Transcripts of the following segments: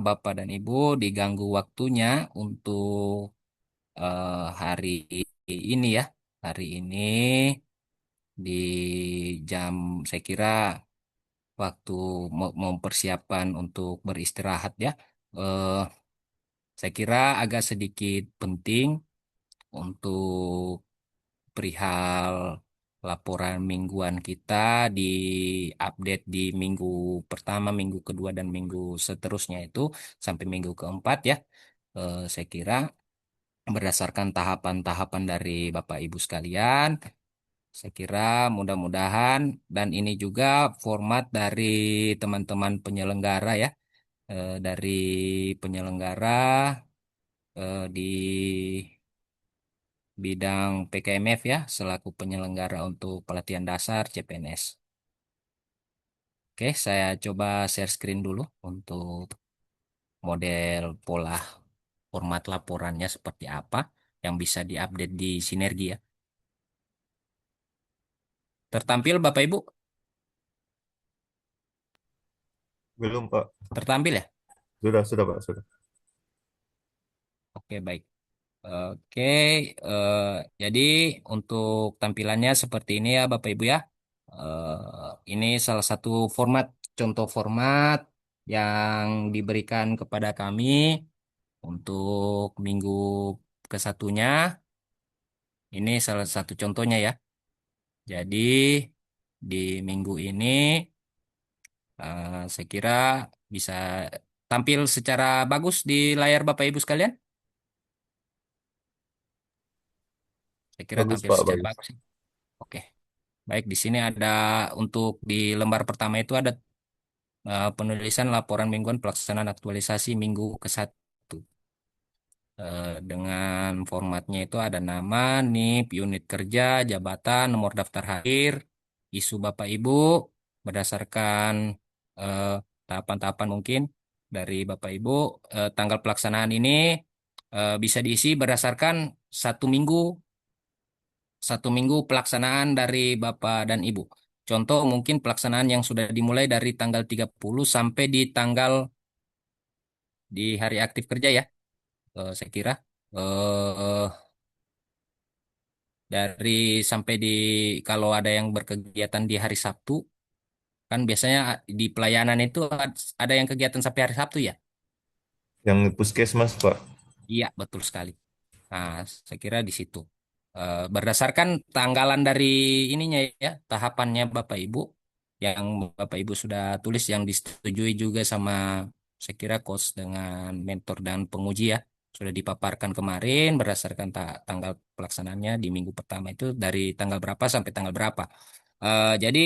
Bapak dan Ibu diganggu waktunya untuk hari ini ya. Hari ini di jam saya kira waktu mempersiapkan untuk beristirahat ya. Eh, saya kira agak sedikit penting untuk perihal laporan mingguan kita di update di minggu pertama, minggu kedua, dan minggu seterusnya itu sampai minggu keempat ya. Saya kira berdasarkan tahapan-tahapan dari Bapak Ibu sekalian, saya kira mudah-mudahan dan ini juga format dari teman-teman penyelenggara ya, dari penyelenggara di bidang PKMF ya, selaku penyelenggara untuk pelatihan dasar CPNS. Oke, saya coba share screen dulu untuk model pola format laporannya seperti apa yang bisa diupdate di Sinergi ya. Tertampil Bapak Ibu? Belum, Pak. Tertampil ya? Sudah, Pak, sudah. Oke, baik. Oke, eh, jadi untuk tampilannya seperti ini ya Bapak Ibu ya. Ini salah satu format, contoh format yang diberikan kepada kami untuk minggu kesatunya. Ini salah satu contohnya ya. Jadi di minggu ini saya kira bisa tampil secara bagus di layar Bapak Ibu sekalian. Saya kira Bagus, tampil Pak, secara bagus. bagus. Oke. Baik, di sini ada untuk di lembar pertama itu ada penulisan laporan mingguan pelaksanaan aktualisasi minggu ke-1. Dengan formatnya itu ada nama, NIP, unit kerja, jabatan, nomor daftar hadir, isu Bapak Ibu, berdasarkan eh, tahapan-tahapan mungkin dari Bapak Ibu, tanggal pelaksanaan ini bisa diisi berdasarkan satu minggu satu minggu pelaksanaan dari Bapak dan Ibu. Contoh mungkin pelaksanaan yang sudah dimulai dari tanggal 30 sampai di tanggal di hari aktif kerja ya. Saya kira eh, dari sampai di kalau ada yang berkegiatan di hari Sabtu kan biasanya di pelayanan itu ada yang kegiatan sampai hari Sabtu ya. Yang puskesmas, Pak. Iya, betul sekali. Nah, saya kira di situ. Berdasarkan tanggalan dari ininya ya, tahapannya Bapak Ibu, yang Bapak Ibu sudah tulis yang disetujui juga sama saya kira coach dengan mentor dan penguji ya, sudah dipaparkan kemarin berdasarkan tanggal pelaksanaannya di minggu pertama itu dari tanggal berapa sampai tanggal berapa. Jadi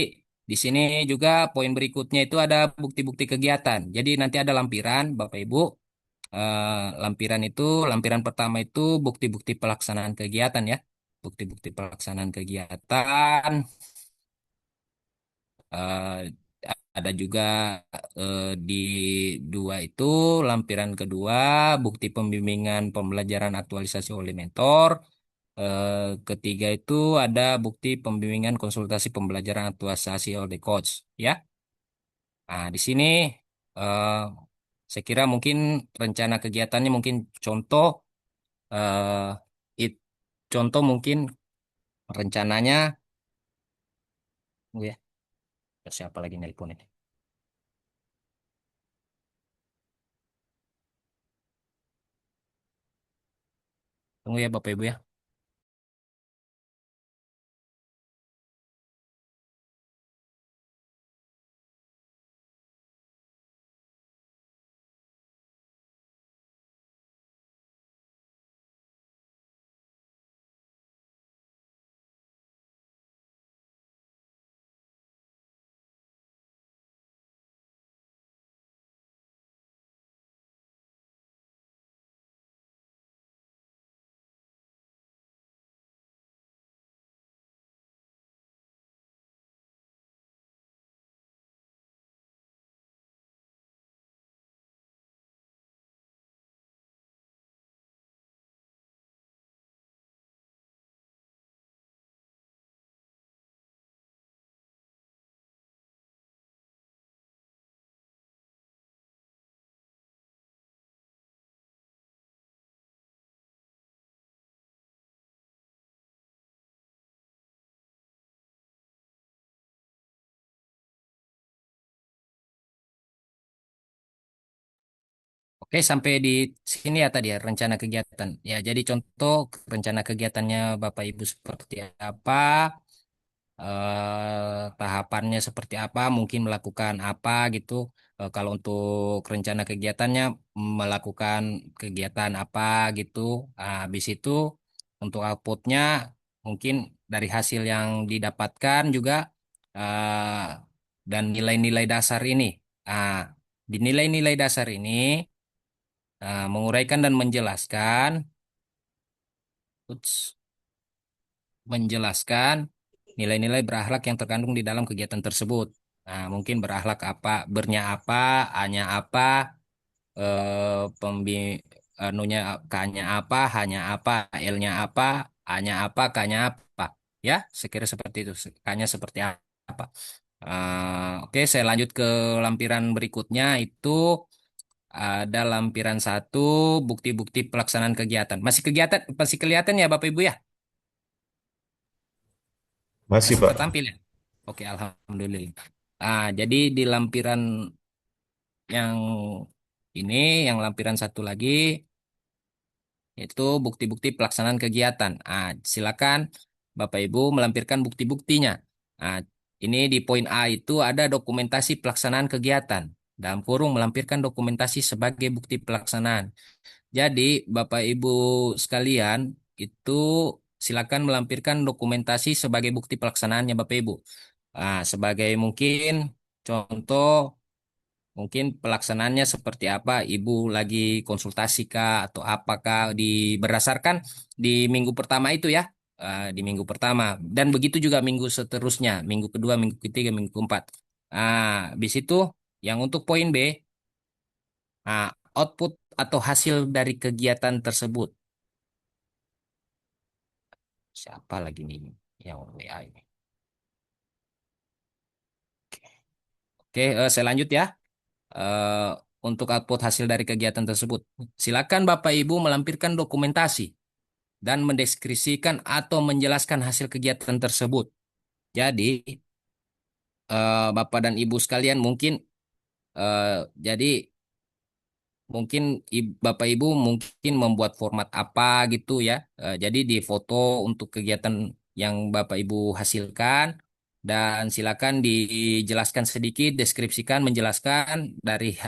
di sini juga poin berikutnya itu ada bukti-bukti kegiatan. Jadi nanti ada lampiran Bapak Ibu. Lampiran itu, lampiran pertama itu bukti-bukti pelaksanaan kegiatan ya. Bukti-bukti pelaksanaan kegiatan. eh, ada juga di dua itu, lampiran kedua, bukti pembimbingan pembelajaran aktualisasi oleh mentor. Ketiga itu ada bukti pembimbingan konsultasi pembelajaran aktualisasi oleh coach ya. Nah, di sini eh, saya kira mungkin rencana kegiatannya mungkin contoh eh it- contoh mungkin rencananya, tunggu ya, siapa lagi nelpon ini? Tunggu ya Bapak Ibu ya. Oke, sampai di sini ya tadi ya rencana kegiatan. Ya, jadi contoh rencana kegiatannya Bapak Ibu seperti apa, tahapannya seperti apa, mungkin melakukan apa gitu. Kalau untuk rencana kegiatannya melakukan kegiatan apa gitu. Habis itu untuk outputnya mungkin dari hasil yang didapatkan juga eh, dan nilai-nilai dasar ini. Ah, di nilai-nilai dasar ini menguraikan dan uts, menjelaskan nilai-nilai berakhlak yang terkandung di dalam kegiatan tersebut. Nah, mungkin berakhlak apa, bernya apa, A-nya apa, pembi anunya K-nya apa, hanya apa, L-nya apa, A-nya apa, K-nya apa. Ya, sekira seperti itu. K-nya seperti apa. Oke, saya lanjut ke lampiran berikutnya itu ada lampiran satu, bukti-bukti pelaksanaan kegiatan. Masih kelihatan ya Bapak Ibu ya? Masih, Masih Pak. tertampil ya? Oke, alhamdulillah. Jadi di lampiran yang ini, yang lampiran satu lagi, yaitu bukti-bukti pelaksanaan kegiatan. Silakan Bapak Ibu melampirkan bukti-buktinya. Ah, ini di poin A itu ada dokumentasi pelaksanaan kegiatan. Dalam kurung melampirkan dokumentasi sebagai bukti pelaksanaan. Jadi, Bapak Ibu sekalian, itu silakan melampirkan dokumentasi sebagai bukti pelaksanaannya Bapak Ibu. Sebagai mungkin contoh, mungkin pelaksanaannya seperti apa, Ibu lagi konsultasi kah atau apakah berdasarkan di minggu pertama itu ya, di minggu pertama. Dan begitu juga minggu seterusnya, minggu kedua, minggu ketiga, minggu keempat. Habis itu yang untuk poin B, output atau hasil dari kegiatan tersebut. Siapa lagi nih yang WA ini? Oke, saya lanjut ya. Eh, untuk output hasil dari kegiatan tersebut. Silakan Bapak Ibu melampirkan dokumentasi dan mendeskripsikan atau menjelaskan hasil kegiatan tersebut. Jadi, Bapak dan Ibu sekalian jadi mungkin Bapak Ibu mungkin membuat format apa gitu ya. Jadi di foto untuk kegiatan yang Bapak Ibu hasilkan dan silakan dijelaskan sedikit, deskripsikan, menjelaskan dari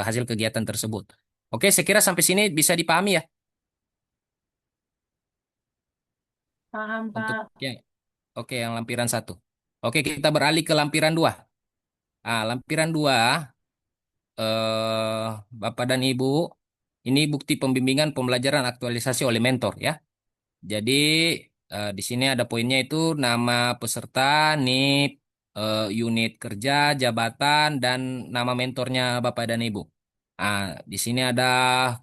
hasil kegiatan tersebut. Oke, saya kira sampai sini bisa dipahami ya Paham, untuk Pak. ya. Oke, yang lampiran satu. Oke, kita beralih ke lampiran dua. Lampiran dua, Bapak dan Ibu, ini bukti pembimbingan pembelajaran aktualisasi oleh mentor ya. Jadi di sini ada poinnya itu nama peserta, NIP, unit kerja, jabatan, dan nama mentornya Bapak dan Ibu. Ah, di sini ada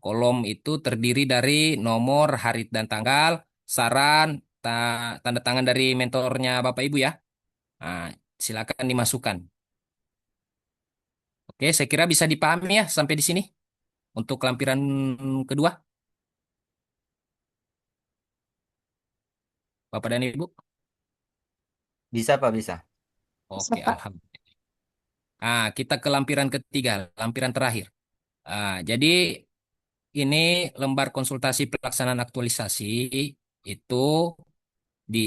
kolom itu terdiri dari nomor, hari dan tanggal, saran, tanda tangan dari mentornya Bapak Ibu ya. Ah, silakan dimasukkan. Oke, saya kira bisa dipahami ya sampai di sini untuk lampiran kedua, Bapak dan Ibu. Bisa, Pak, bisa. Bisa, Oke, Pak. alhamdulillah. Kita ke lampiran ketiga, lampiran terakhir. Jadi ini lembar konsultasi pelaksanaan aktualisasi itu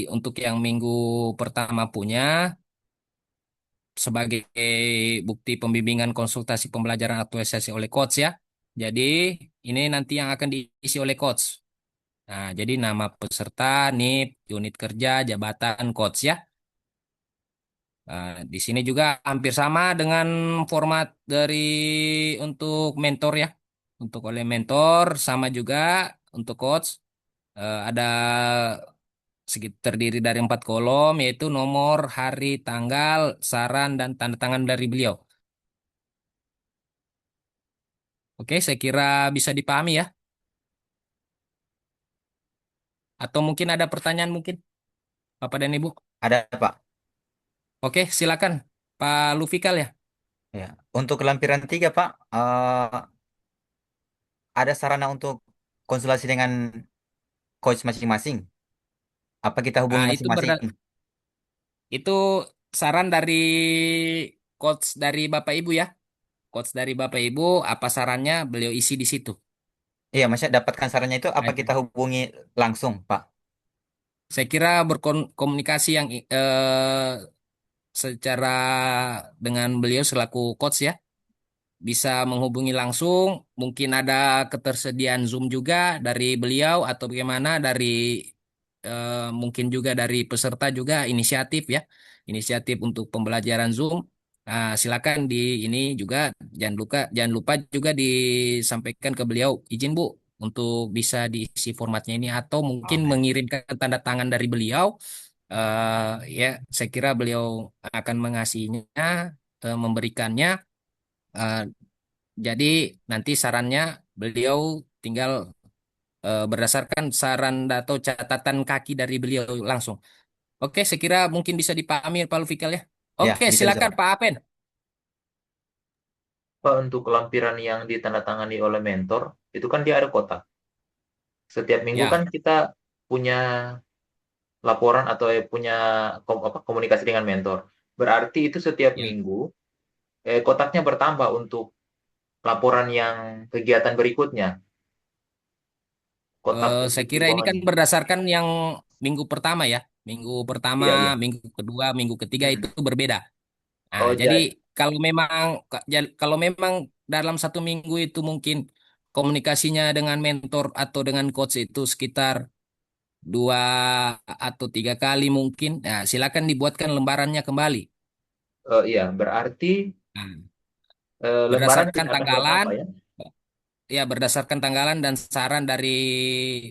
untuk yang minggu pertama punya sebagai bukti pembimbingan konsultasi pembelajaran aktualisasi oleh coach ya. Jadi ini nanti yang akan diisi oleh coach. Jadi nama peserta, NIP, unit kerja, jabatan coach ya. Di sini juga hampir sama dengan format dari untuk mentor ya. Untuk oleh mentor sama juga untuk coach. Ada terdiri dari 4 kolom yaitu nomor, hari, tanggal, saran, dan tanda tangan dari beliau. Oke, saya kira bisa dipahami ya. Atau mungkin ada pertanyaan mungkin Bapak dan Ibu. Ada, Pak. Oke, silakan Pak Lufikal ya. Ya. Untuk lampiran 3, Pak, ada sarana untuk konsultasi dengan coach masing-masing. Apa kita hubungi Itu masing-masing? itu saran dari coach dari Bapak Ibu ya. quotes dari Bapak Ibu, apa sarannya beliau isi di situ. Iya, maksudnya dapatkan sarannya itu apa kita hubungi langsung, Pak? Saya kira berkomunikasi yang secara dengan beliau selaku coach ya, bisa menghubungi langsung. Mungkin ada ketersediaan Zoom juga dari beliau atau bagaimana dari mungkin juga dari peserta juga inisiatif ya, inisiatif untuk pembelajaran Zoom. Nah, silakan di ini juga jangan lupa juga disampaikan ke beliau izin Bu untuk bisa diisi formatnya ini atau mungkin Oke. mengirimkan tanda tangan dari beliau. Ya, saya kira beliau akan mengasihinya, memberikannya. Eh, jadi nanti sarannya beliau tinggal berdasarkan saran atau catatan kaki dari beliau langsung. Oke, saya kira mungkin bisa dipahami Pak Lufikal ya. Ya, Oke, bisa silakan Pak. Pak Apen. Pak, untuk lampiran yang ditandatangani oleh mentor, itu kan dia ada kotak. Setiap minggu kan Ya, kita punya laporan atau punya komunikasi dengan mentor. Berarti itu setiap ya. minggu kotaknya bertambah untuk laporan yang kegiatan berikutnya. Kotak Saya untuk di kira ini kan bawahnya. berdasarkan yang minggu pertama ya. Minggu pertama, Iya, iya. minggu kedua, minggu ketiga itu Hmm. berbeda. Nah, Oh, jadi jadi. kalau memang dalam satu minggu itu mungkin komunikasinya dengan mentor atau dengan coach itu sekitar 2 atau 3 kali mungkin. Nah, silakan dibuatkan lembarannya kembali. Iya, berarti Nah, lembaran berdasarkan tidak akan tanggalan, bertambah ya. ya berdasarkan tanggalan dan saran dari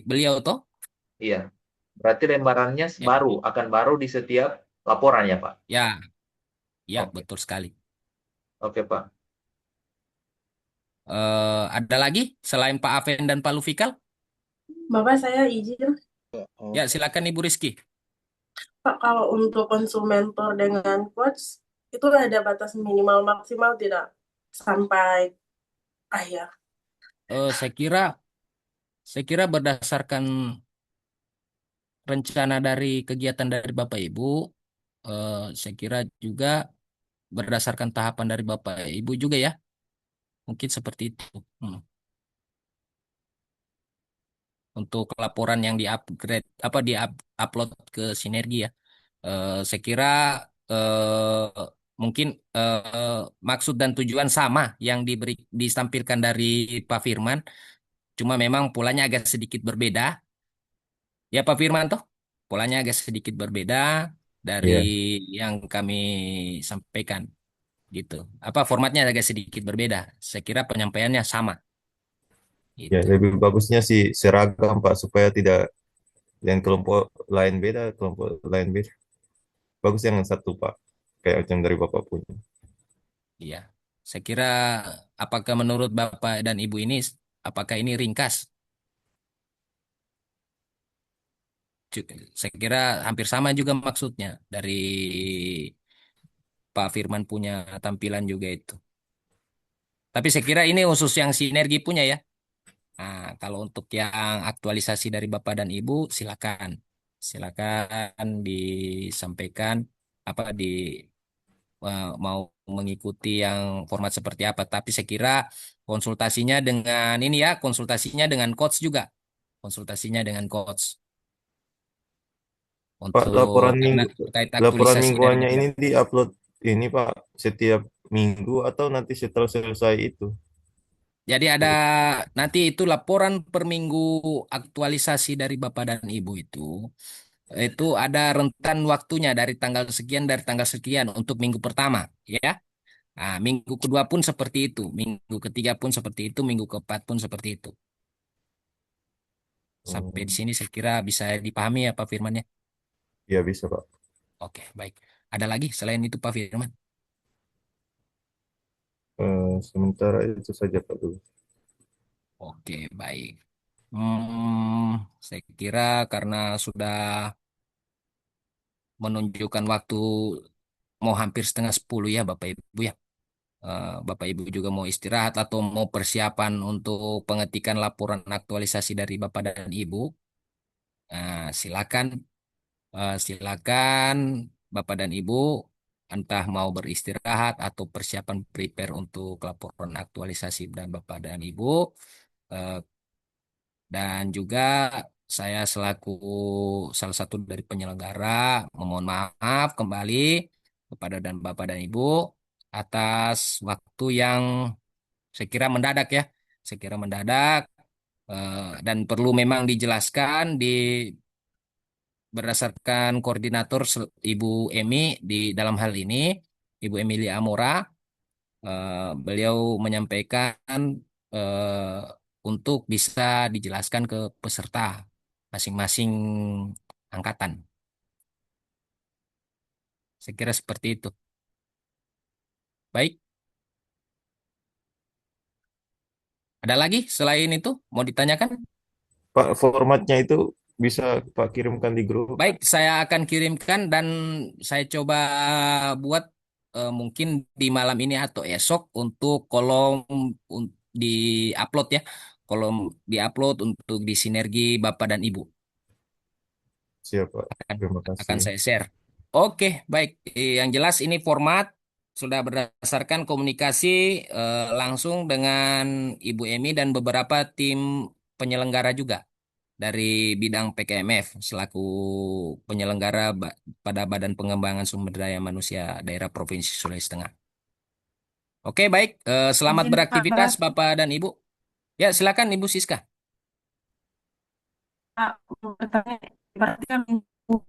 beliau toh. Iya, berarti lembarannya Ya, akan baru di setiap laporan ya, Pak. ya, ya Oke, betul sekali. oke, Pak. Ada lagi selain Pak Aven dan Pak Lufikal? Bapak saya izin, Ya, silakan Ibu Rizky. Pak, kalau untuk konsumentor dengan coach, itu ada batas minimal maksimal tidak sampai akhir? Eh, saya kira, saya kira berdasarkan rencana dari kegiatan dari Bapak Ibu, saya kira juga berdasarkan tahapan dari Bapak Ibu juga ya, mungkin seperti itu. Hmm. Untuk laporan yang di-upgrade, apa di-upload ke Sinergi ya. Saya kira mungkin maksud dan tujuan sama yang ditampilkan dari Pak Firman, cuma memang polanya agak sedikit berbeda. Ya Pak Firman toh, polanya agak sedikit berbeda dari Iya, yang kami sampaikan gitu. Apa formatnya agak sedikit berbeda. Saya kira penyampaiannya sama ya gitu. lebih bagusnya sih seragam Pak supaya tidak yang kelompok lain beda, kelompok lain beda. Bagus yang satu Pak, kayak macam dari Bapak punya. Iya. Saya kira apakah menurut Bapak dan Ibu ini apakah ini ringkas? Saya kira hampir sama juga maksudnya dari Pak Firman punya tampilan juga itu. Tapi saya kira ini khusus yang sinergi punya ya. Nah, kalau untuk yang aktualisasi dari Bapak dan Ibu, silakan. Silakan disampaikan apa mau mengikuti yang format seperti apa. Tapi saya kira konsultasinya dengan ini ya, konsultasinya dengan coach juga. Konsultasinya dengan coach Pak, untuk karena terkait laporan aktualisasi dari mingguannya ini beberapa. diupload ini Pak setiap minggu atau nanti setelah selesai itu? Jadi ada nanti itu laporan per minggu aktualisasi dari Bapak dan Ibu itu ada rentan waktunya dari tanggal sekian untuk minggu pertama ya. Nah, minggu kedua pun seperti itu, minggu ketiga pun seperti itu, minggu keempat pun seperti itu. Sampai di Hmm, sini saya kira bisa dipahami ya Pak Firman ya. ya bisa Pak. Oke, baik. Ada lagi selain itu Pak Firman? Sementara itu saja Pak dulu. Oke, baik. Saya kira karena sudah menunjukkan waktu mau hampir setengah 10 ya Bapak Ibu ya. Bapak Ibu juga mau istirahat atau mau persiapan untuk pengetikan laporan aktualisasi dari Bapak dan Ibu. Silakan, silakan Bapak dan Ibu. entah mau beristirahat atau persiapan prepare untuk laporan aktualisasi dan Bapak dan Ibu. Eh, dan juga saya selaku salah satu dari penyelenggara memohon maaf kembali kepada dan Bapak dan Ibu atas waktu yang saya kira mendadak ya. Saya kira mendadak dan perlu memang dijelaskan berdasarkan koordinator Ibu Emi di dalam hal ini, Ibu Emilia Amora, beliau menyampaikan eh, untuk bisa dijelaskan ke peserta masing-masing angkatan. Saya kira seperti itu. Baik, ada lagi selain itu mau ditanyakan? Pak, formatnya itu bisa Pak kirimkan di grup. Baik, saya akan kirimkan dan saya coba buat mungkin di malam ini atau esok untuk kolom di upload ya, kolom di upload untuk di sinergi Bapak dan Ibu Siap, Pak. akan Terima kasih. akan saya share. Oke, baik. Yang jelas ini format sudah berdasarkan komunikasi langsung dengan Ibu Emi dan beberapa tim penyelenggara juga dari bidang PKMF selaku penyelenggara pada Badan Pengembangan Sumber Daya Manusia Daerah Provinsi Sulawesi Tengah. Oke, baik. Selamat Izin beraktivitas Pak, Bapak dan Ibu. Ya, silakan Ibu Siska. mau bertanya, berarti kan minggu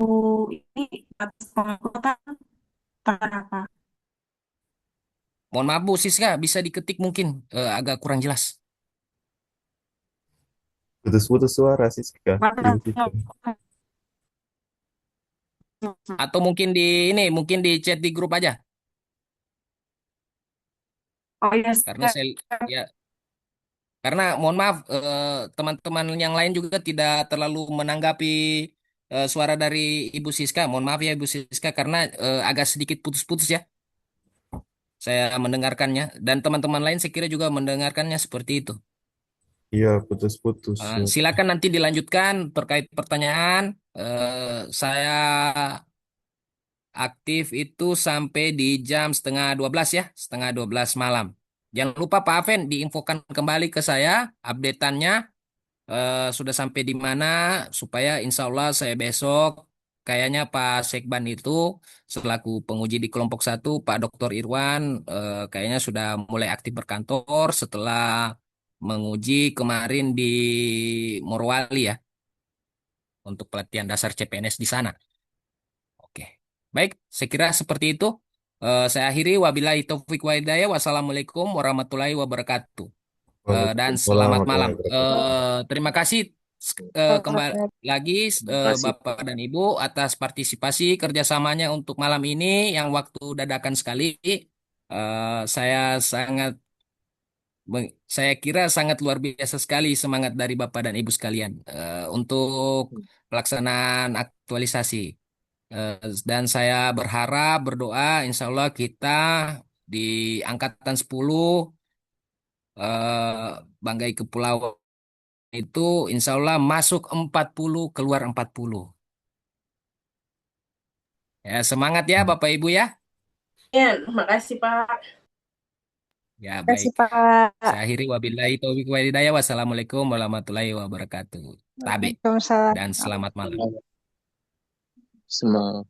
ini atas pengangkutan tanggal apa? Mohon maaf Bu Siska, bisa diketik mungkin agak kurang jelas. Putus-putus suara, Siska. Pada Ibu Siska. Atau mungkin di ini, mungkin di chat di grup aja. oh iya, Karena saya ya karena mohon maaf teman-teman yang lain juga tidak terlalu menanggapi suara dari Ibu Siska. Mohon maaf ya Ibu Siska karena agak sedikit putus-putus ya. Saya mendengarkannya dan teman-teman lain saya kira juga mendengarkannya seperti itu. Iya, putus-putus. Silakan nanti dilanjutkan terkait pertanyaan. Saya aktif itu sampai di jam setengah 12 ya, setengah 12 malam. Jangan lupa Pak Aven diinfokan kembali ke saya updateannya sudah sampai di mana supaya insya Allah saya besok kayaknya Pak Sekban itu selaku penguji di kelompok satu Pak Dr. Irwan kayaknya sudah mulai aktif berkantor setelah menguji kemarin di Morowali ya untuk pelatihan dasar CPNS di sana. Oke, baik, saya kira seperti itu. Saya akhiri wabillahi taufik wa hidayah. Wassalamualaikum warahmatullahi wabarakatuh. Dan Waalaikumsalam selamat malam. warahmatullahi wabarakatuh. Terima kasih kembali lagi Terima kasih. Bapak dan Ibu atas partisipasi kerjasamanya untuk malam ini yang waktu dadakan sekali. Saya sangat, saya kira sangat luar biasa sekali semangat dari Bapak dan Ibu sekalian untuk pelaksanaan aktualisasi. Dan saya berharap berdoa insya Allah kita di angkatan 10 Banggai Kepulauan itu insya Allah masuk 40 keluar 40. Ya, semangat ya Bapak Ibu ya. Ya, makasih Pak. Ya, Terima baik. kasih Pak. Saya akhiri wabillahi taufiq wal hidayah. Wassalamualaikum warahmatullahi wabarakatuh. Tabe Waalaikumsalam. dan selamat malam. Semua